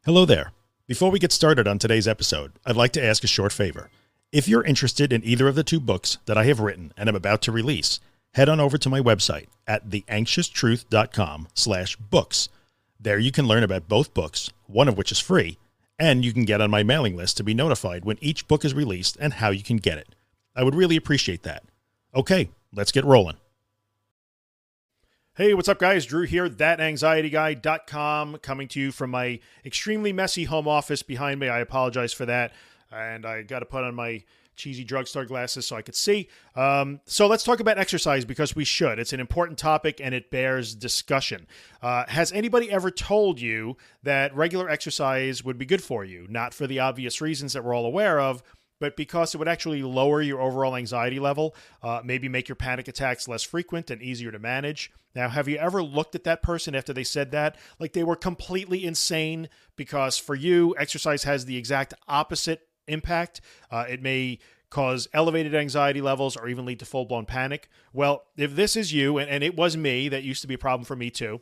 Hello there. Before we get started on today's episode, I'd like to ask a short favor. If you're interested in either of the two books that I have written and am about to release, head on over to my website at theanxioustruth.com/books. There you can learn about both books, one of which is free, and you can get on my mailing list to be notified when each book is released and how you can get it. I would really appreciate that. Okay, let's get rolling. Hey, what's up, guys? Drew here, thatanxietyguy.com, coming to you from my extremely messy home office behind me. I apologize for that, and I got to put on my cheesy drugstore glasses so I could see. So let's talk about exercise, because we should. It's an important topic, and it bears discussion. Has anybody ever told you that regular exercise would be good for you? Not for the obvious reasons that we're all aware of, but because it would actually lower your overall anxiety level, maybe make your panic attacks less frequent and easier to manage. Now, have you ever looked at that person after they said that like they were completely insane? Because for you, exercise has the exact opposite impact. It may cause elevated anxiety levels or even lead to full-blown panic. Well, if this is you, and it was me, that used to be a problem for me too.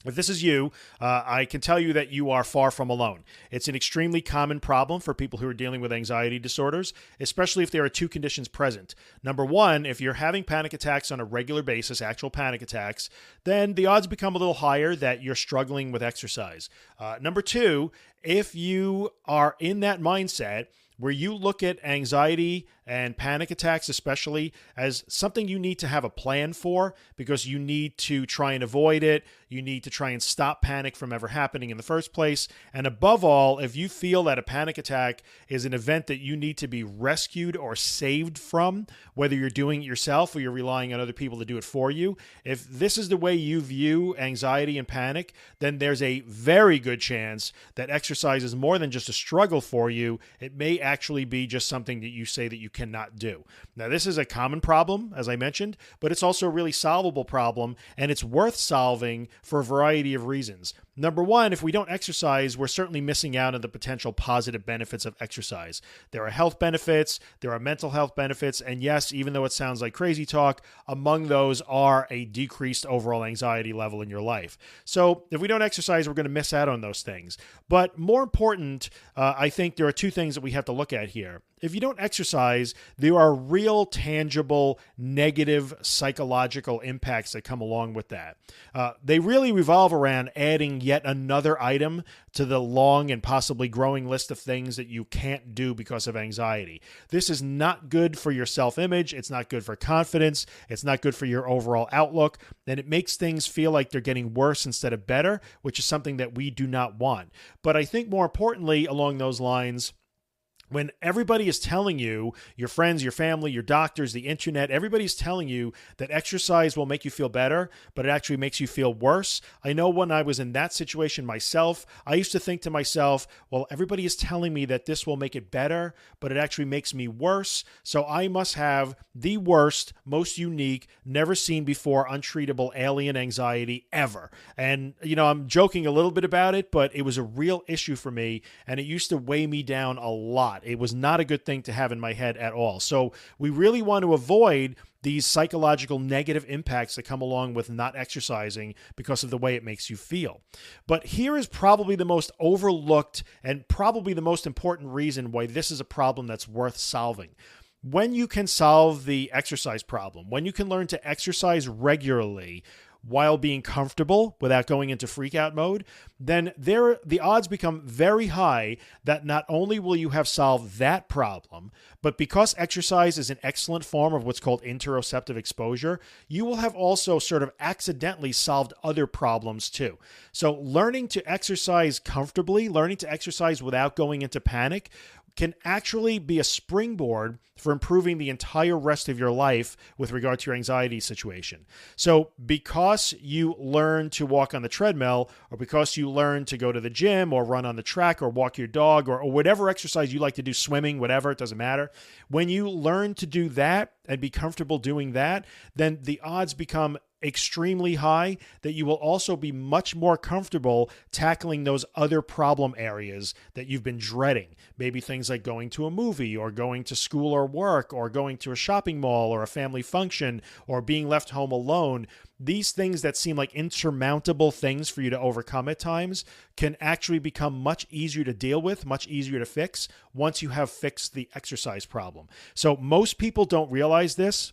If this is you, I can tell you that you are far from alone. It's an extremely common problem for people who are dealing with anxiety disorders, especially if there are two conditions present. Number one, if you're having panic attacks on a regular basis, actual panic attacks, then the odds become a little higher that you're struggling with exercise. Number two, if you are in that mindset where you look at anxiety and panic attacks especially as something you need to have a plan for, because you need to try and avoid it, you need to try and stop panic from ever happening in the first place, and above all, if you feel that a panic attack is an event that you need to be rescued or saved from, whether you're doing it yourself or you're relying on other people to do it for you, if this is the way you view anxiety and panic, then there's a very good chance that exercise is more than just a struggle for you. It may actually be just something that you say that you cannot do. Now, this is a common problem, as I mentioned, but it's also a really solvable problem, and it's worth solving for a variety of reasons. Number one, if we don't exercise, we're certainly missing out on the potential positive benefits of exercise. There are health benefits, there are mental health benefits, and yes, even though it sounds like crazy talk, among those are a decreased overall anxiety level in your life. So if we don't exercise, we're going to miss out on those things. But more important, I think there are two things that we have to look at here. If you don't exercise, there are real, tangible, negative psychological impacts that come along with that. They really revolve around adding yet another item to the long and possibly growing list of things that you can't do because of anxiety. This is not good for your self-image. It's not good for confidence. It's not good for your overall outlook. And it makes things feel like they're getting worse instead of better, which is something that we do not want. But I think more importantly along those lines, when everybody is telling you, your friends, your family, your doctors, the internet, everybody's telling you that exercise will make you feel better, but it actually makes you feel worse. I know when I was in that situation myself, I used to think to myself, well, everybody is telling me that this will make it better, but it actually makes me worse. So I must have the worst, most unique, never seen before, untreatable alien anxiety ever. And, I'm joking a little bit about it, but it was a real issue for me, and it used to weigh me down a lot. It was not a good thing to have in my head at all. So we really want to avoid these psychological negative impacts that come along with not exercising because of the way it makes you feel. But here is probably the most overlooked and probably the most important reason why this is a problem that's worth solving. When you can solve the exercise problem, when you can learn to exercise regularly while being comfortable without going into freak-out mode, then the odds become very high that not only will you have solved that problem, but because exercise is an excellent form of what's called interoceptive exposure, you will have also sort of accidentally solved other problems too. So learning to exercise comfortably, learning to exercise without going into panic, can actually be a springboard for improving the entire rest of your life with regard to your anxiety situation. So because you learn to walk on the treadmill, or because you learn to go to the gym or run on the track or walk your dog or whatever exercise you like to do, swimming, whatever, it doesn't matter. When you learn to do that and be comfortable doing that, then the odds become extremely high that you will also be much more comfortable tackling those other problem areas that you've been dreading. Maybe things like going to a movie or going to school or work or going to a shopping mall or a family function or being left home alone. These things that seem like insurmountable things for you to overcome at times can actually become much easier to deal with, much easier to fix once you have fixed the exercise problem. So most people don't realize this.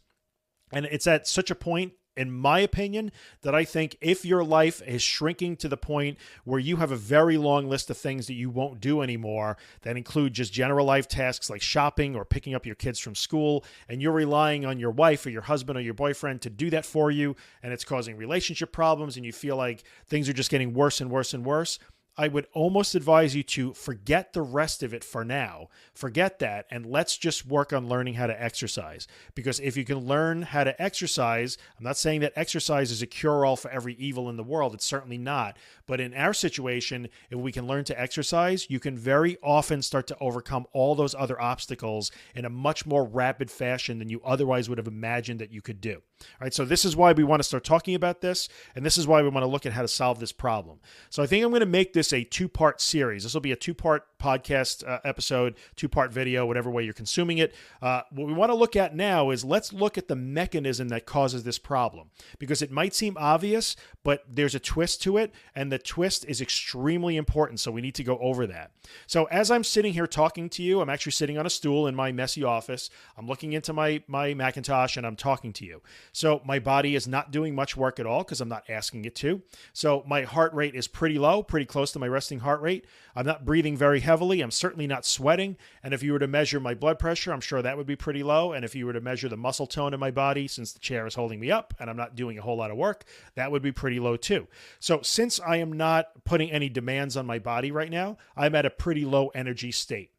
And it's at such a point, in my opinion, that I think if your life is shrinking to the point where you have a very long list of things that you won't do anymore that include just general life tasks like shopping or picking up your kids from school, and you're relying on your wife or your husband or your boyfriend to do that for you, and it's causing relationship problems, and you feel like things are just getting worse and worse and worse, I would almost advise you to forget the rest of it for now. Forget that, and let's just work on learning how to exercise. Because if you can learn how to exercise, I'm not saying that exercise is a cure-all for every evil in the world. It's certainly not. But in our situation, if we can learn to exercise, you can very often start to overcome all those other obstacles in a much more rapid fashion than you otherwise would have imagined that you could do. All right, so this is why we want to start talking about this, and this is why we want to look at how to solve this problem. So I think I'm going to make this a two-part series. This will be a two-part podcast episode, two-part video, whatever way you're consuming it. What we want to look at now is let's look at the mechanism that causes this problem, because it might seem obvious, but there's a twist to it, and the twist is extremely important, so we need to go over that. So as I'm sitting here talking to you, I'm actually sitting on a stool in my messy office. I'm looking into my Macintosh, and I'm talking to you. So my body is not doing much work at all because I'm not asking it to. So my heart rate is pretty low, pretty close to my resting heart rate. I'm not breathing very heavily. I'm certainly not sweating. And if you were to measure my blood pressure, I'm sure that would be pretty low. And if you were to measure the muscle tone in my body, since the chair is holding me up and I'm not doing a whole lot of work, that would be pretty low too. So since I am not putting any demands on my body right now, I'm at a pretty low energy state.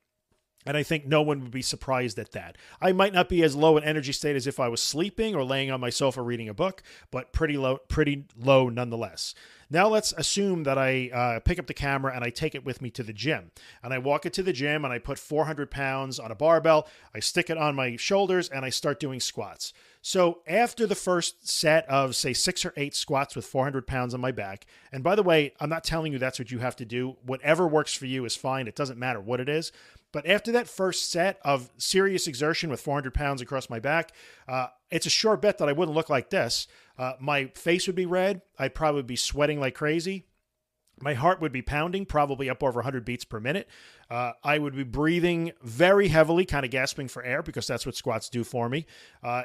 And I think no one would be surprised at that. I might not be as low an energy state as if I was sleeping or laying on my sofa reading a book, but pretty low nonetheless. Now let's assume that I pick up the camera and I take it with me to the gym. And I walk it to the gym and I put 400 pounds on a barbell. I stick it on my shoulders and I start doing squats. So after the first set of, say, 6 or 8 squats with 400 pounds on my back, and by the way, I'm not telling you that's what you have to do. Whatever works for you is fine. It doesn't matter what it is. But after that first set of serious exertion with 400 pounds across my back, it's a sure bet that I wouldn't look like this. My face would be red. I'd probably be sweating like crazy. My heart would be pounding, probably up over 100 beats per minute. I would be breathing very heavily, kind of gasping for air, because that's what squats do for me.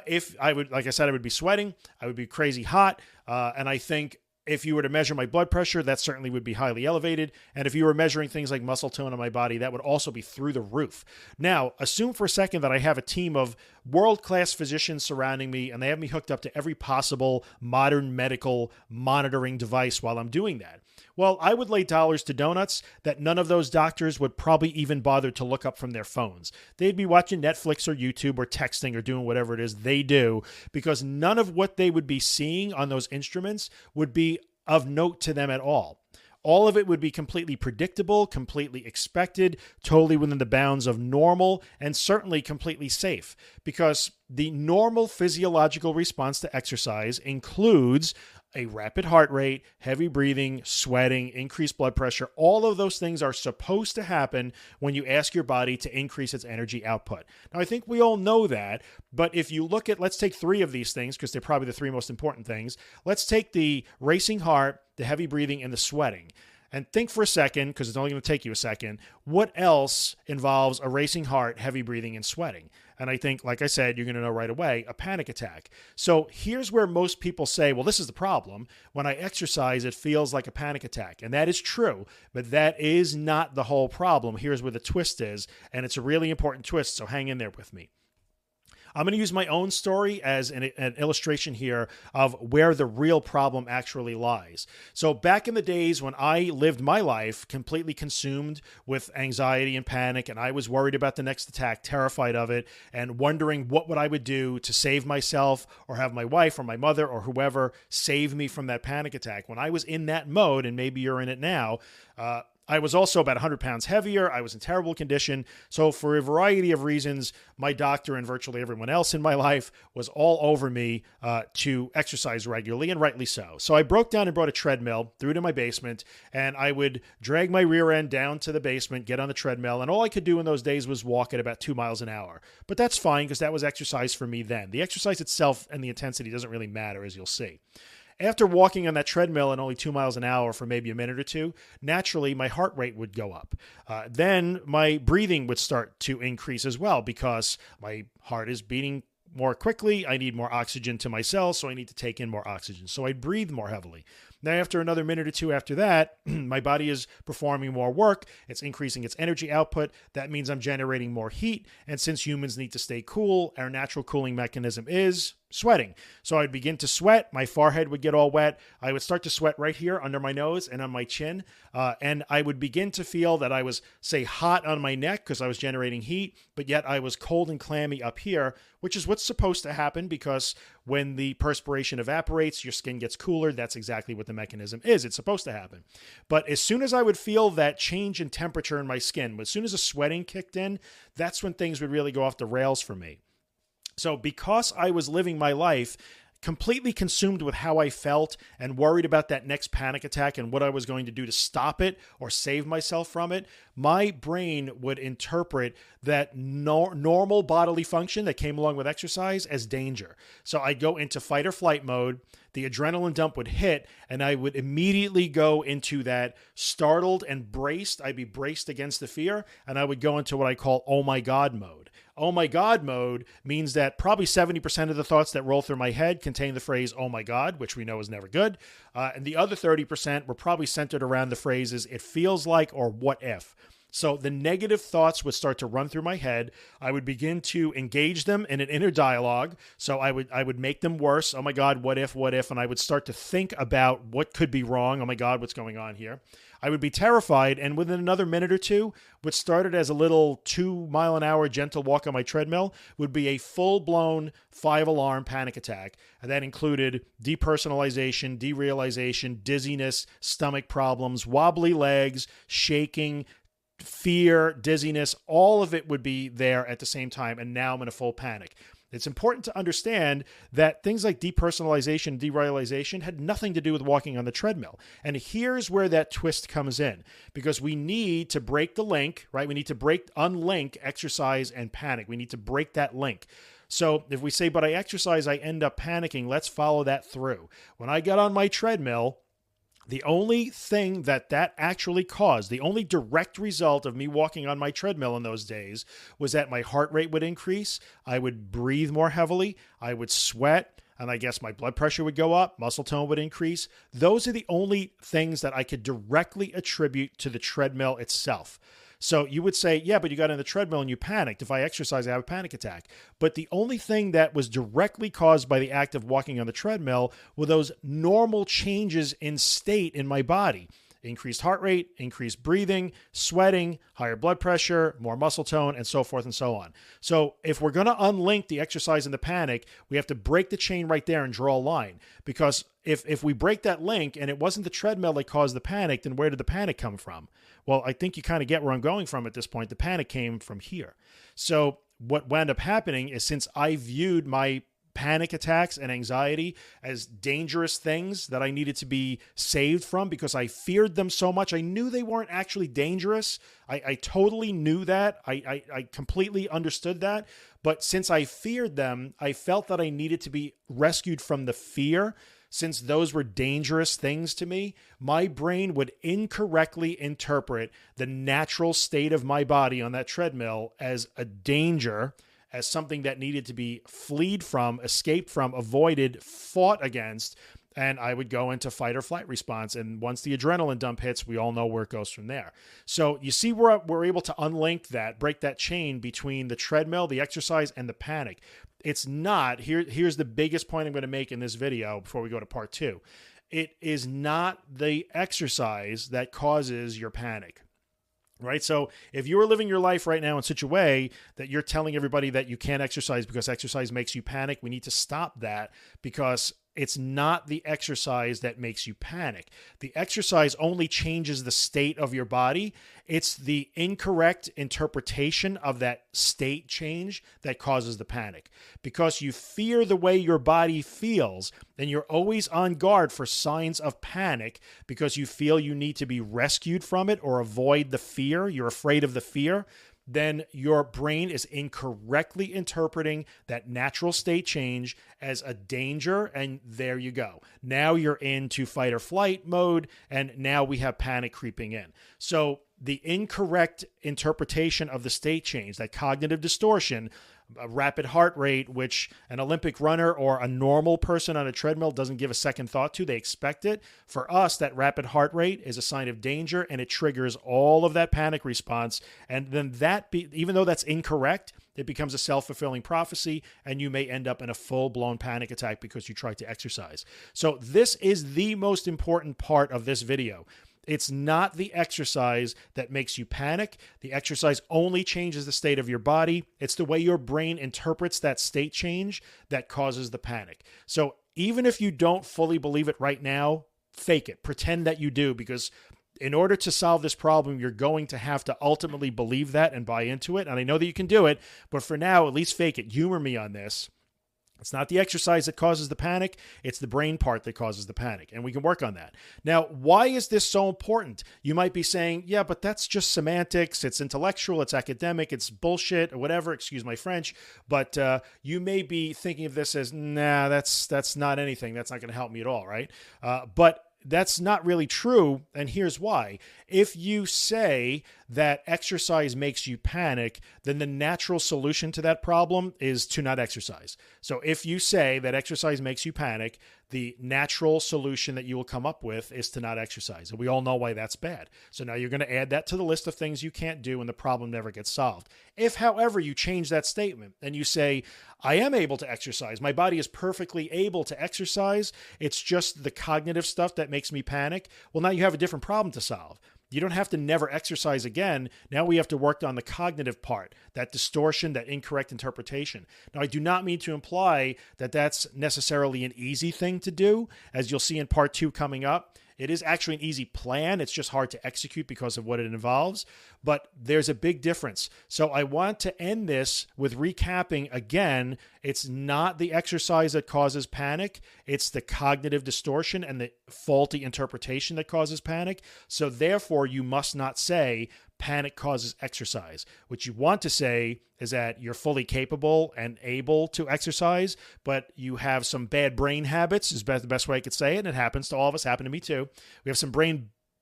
If I would, like I said, I would be sweating. I would be crazy hot. And I think if you were to measure my blood pressure, that certainly would be highly elevated. And if you were measuring things like muscle tone in my body, that would also be through the roof. Now, assume for a second that I have a team of world-class physicians surrounding me, and they have me hooked up to every possible modern medical monitoring device while I'm doing that. Well, I would lay dollars to donuts that none of those doctors would probably even bother to look up from their phones. They'd be watching Netflix or YouTube or texting or doing whatever it is they do, because none of what they would be seeing on those instruments would be of note to them at all. All of it would be completely predictable, completely expected, totally within the bounds of normal, and certainly completely safe, because the normal physiological response to exercise includes a rapid heart rate, heavy breathing, sweating, increased blood pressure. All of those things are supposed to happen when you ask your body to increase its energy output. Now, I think we all know that, but if you look at, let's take 3 of these things, because they're probably the 3 most important things. Let's take the racing heart, the heavy breathing, and the sweating. And think for a second, because it's only going to take you a second, what else involves a racing heart, heavy breathing, and sweating? And I think, like I said, you're going to know right away, a panic attack. So here's where most people say, well, this is the problem. When I exercise, it feels like a panic attack. And that is true, but that is not the whole problem. Here's where the twist is, and it's a really important twist, so hang in there with me. I'm going to use my own story as an illustration here of where the real problem actually lies. So back in the days when I lived my life completely consumed with anxiety and panic, and I was worried about the next attack, terrified of it, and wondering what I would do to save myself or have my wife or my mother or whoever save me from that panic attack. When I was in that mode, and maybe you're in it now, I was also about 100 pounds heavier. I was in terrible condition. So for a variety of reasons, my doctor and virtually everyone else in my life was all over me to exercise regularly, and rightly so. So I broke down and brought a treadmill, threw it in my basement, and I would drag my rear end down to the basement, get on the treadmill, and all I could do in those days was walk at about 2 miles an hour. But that's fine because that was exercise for me then. The exercise itself and the intensity doesn't really matter, as you'll see. After walking on that treadmill at only 2 miles an hour for maybe a minute or two, naturally my heart rate would go up. Then my breathing would start to increase as well because my heart is beating more quickly. I need more oxygen to my cells, so I need to take in more oxygen. So I breathe more heavily. Now, after another minute or two after that, my body is performing more work. It's increasing its energy output. That means I'm generating more heat. And since humans need to stay cool, our natural cooling mechanism is sweating. So I'd begin to sweat. My forehead would get all wet. I would start to sweat right here under my nose and on my chin. And I would begin to feel that I was, say, hot on my neck because I was generating heat, but yet I was cold and clammy up here, which is what's supposed to happen because when the perspiration evaporates, your skin gets cooler. That's exactly what the mechanism is. It's supposed to happen. But as soon as I would feel that change in temperature in my skin, as soon as the sweating kicked in, that's when things would really go off the rails for me. So because I was living my life completely consumed with how I felt and worried about that next panic attack and what I was going to do to stop it or save myself from it, my brain would interpret that normal bodily function that came along with exercise as danger. So I'd go into fight or flight mode, the adrenaline dump would hit, and I would immediately go into that startled and braced. I'd be braced against the fear, and I would go into what I call oh my God mode. Oh my God mode means that probably 70% of the thoughts that roll through my head contain the phrase, oh my God, which we know is never good. And the other 30% were probably centered around the phrases, it feels like, or what if. So the negative thoughts would start to run through my head. I would begin to engage them in an inner dialogue. So I would make them worse. Oh my God, what if? And I would start to think about what could be wrong. Oh my God, what's going on here? I would be terrified. And within another minute or two, what started as a little 2 mile an hour gentle walk on my treadmill would be a full-blown 5-alarm panic attack. And that included depersonalization, derealization, dizziness, stomach problems, wobbly legs, shaking, fear, dizziness, all of it would be there at the same time. And now I'm in a full panic. It's important to understand that things like depersonalization, derealization had nothing to do with walking on the treadmill. And here's where that twist comes in, because we need to break the link, right? We need to unlink exercise and panic. We need to break that link. So if we say, but I exercise, I end up panicking, let's follow that through. When I got on my treadmill, the only thing that actually caused, the only direct result of me walking on my treadmill in those days was that my heart rate would increase, I would breathe more heavily, I would sweat, and I guess my blood pressure would go up, muscle tone would increase. Those are the only things that I could directly attribute to the treadmill itself. So you would say, yeah, but you got on the treadmill and you panicked. If I exercise, I have a panic attack. But the only thing that was directly caused by the act of walking on the treadmill were those normal changes in state in my body. Increased heart rate, increased breathing, sweating, higher blood pressure, more muscle tone, and so forth and so on. So if we're going to unlink the exercise and the panic, we have to break the chain right there and draw a line. Because if we break that link and it wasn't the treadmill that caused the panic, then where did the panic come from? Well, I think you kind of get where I'm going from at this point. The panic came from here. So what wound up happening is, since I viewed my panic attacks and anxiety as dangerous things that I needed to be saved from because I feared them so much. I knew they weren't actually dangerous. I totally knew that. I completely understood that. But since I feared them, I felt that I needed to be rescued from the fear. Since those were dangerous things to me, my brain would incorrectly interpret the natural state of my body on that treadmill as a danger, as something that needed to be fled from, escaped from, avoided, fought against, and I would go into fight or flight response. And once the adrenaline dump hits, we all know where it goes from there. So you see, we're able to unlink that, break that chain between the treadmill, the exercise, and the panic. It's not, here's the biggest point I'm going to make in this video before we go to part 2. It is not the exercise that causes your panic. Right? So if you are living your life right now in such a way that you're telling everybody that you can't exercise because exercise makes you panic, we need to stop that, because it's not the exercise that makes you panic. The exercise only changes the state of your body. It's the incorrect interpretation of that state change that causes the panic. Because you fear the way your body feels, and you're always on guard for signs of panic because you feel you need to be rescued from it or avoid the fear. You're afraid of the fear. Then your brain is incorrectly interpreting that natural state change as a danger, and there you go. Now you're into fight or flight mode, and now we have panic creeping in. So the incorrect interpretation of the state change, that cognitive distortion, a rapid heart rate, which an Olympic runner or a normal person on a treadmill doesn't give a second thought to. They expect it. For us, that rapid heart rate is a sign of danger, and it triggers all of that panic response. And then even though that's incorrect, it becomes a self-fulfilling prophecy, and you may end up in a full-blown panic attack because you tried to exercise. So this is the most important part of this video. It's not the exercise that makes you panic. The exercise only changes the state of your body. It's the way your brain interprets that state change that causes the panic. So even if you don't fully believe it right now, fake it. Pretend that you do, because in order to solve this problem, you're going to have to ultimately believe that and buy into it. And I know that you can do it, but for now, at least fake it. Humor me on this. It's not the exercise that causes the panic. It's the brain part that causes the panic, and we can work on that. Now, why is this so important? You might be saying, yeah, but that's just semantics. It's intellectual. It's academic. It's bullshit or whatever. Excuse my French. But you may be thinking of this as, nah, that's not anything. That's not going to help me at all, right? But that's not really true, and here's why. If you say that exercise makes you panic, then the natural solution to that problem is to not exercise. So if you say that exercise makes you panic, the natural solution that you will come up with is to not exercise. And we all know why that's bad. So now you're going to add that to the list of things you can't do, and the problem never gets solved. If, however, you change that statement and you say, I am able to exercise, my body is perfectly able to exercise, it's just the cognitive stuff that makes me panic, well, now you have a different problem to solve. You don't have to never exercise again. Now we have to work on the cognitive part, that distortion, that incorrect interpretation. Now, I do not mean to imply that that's necessarily an easy thing to do. As you'll see in part 2 coming up, it is actually an easy plan. It's just hard to execute because of what it involves, but there's a big difference. So I want to end this with recapping again. It's not the exercise that causes panic. It's the cognitive distortion and the faulty interpretation that causes panic. So therefore, you must not say panic causes exercise. What you want to say is that you're fully capable and able to exercise, but you have some bad brain habits, is the best way I could say it. And it happens to all of us, happened to me too. We have some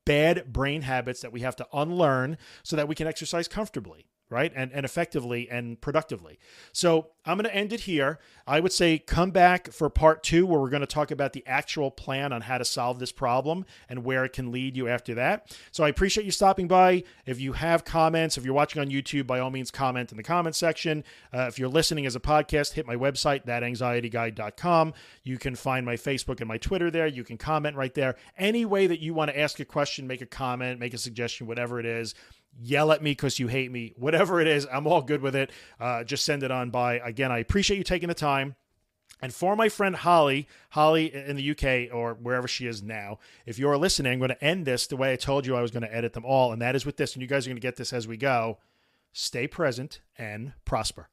bad brain habits that we have to unlearn so that we can exercise comfortably, right? And effectively and productively. So I'm going to end it here. I would say come back for part 2, where we're going to talk about the actual plan on how to solve this problem and where it can lead you after that. So I appreciate you stopping by. If you have comments, if you're watching on YouTube, by all means, comment in the comment section. If you're listening as a podcast, hit my website, thatanxietyguy.com. You can find my Facebook and my Twitter there. You can comment right there. Any way that you want to ask a question, make a comment, make a suggestion, whatever it is. Yell at me because you hate me. Whatever it is, I'm all good with it. Just send it on by. Again, I appreciate you taking the time. And for my friend Holly in the UK or wherever she is now, if you're listening, I'm going to end this the way I told you I was going to edit them all, and that is with this, and you guys are going to get this as we go. Stay present and prosper.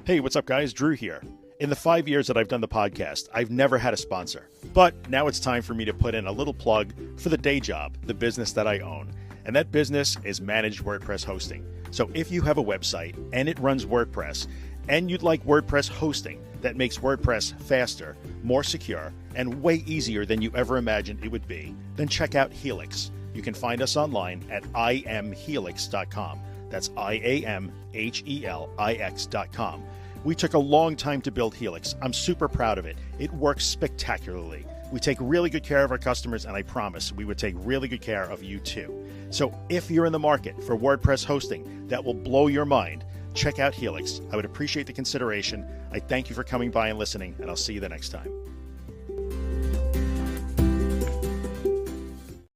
Hey, what's up, guys? Drew here. In the 5 years that I've done the podcast, I've never had a sponsor. But now it's time for me to put in a little plug for the day job, the business that I own. And that business is managed WordPress hosting. So if you have a website and it runs WordPress, and you'd like WordPress hosting that makes WordPress faster, more secure, and way easier than you ever imagined it would be, then check out Helix. You can find us online at imhelix.com. That's IAMHELIX.com. We took a long time to build Helix. I'm super proud of it. It works spectacularly. We take really good care of our customers, and I promise we would take really good care of you too. So if you're in the market for WordPress hosting that will blow your mind, check out Helix. I would appreciate the consideration. I thank you for coming by and listening, and I'll see you the next time.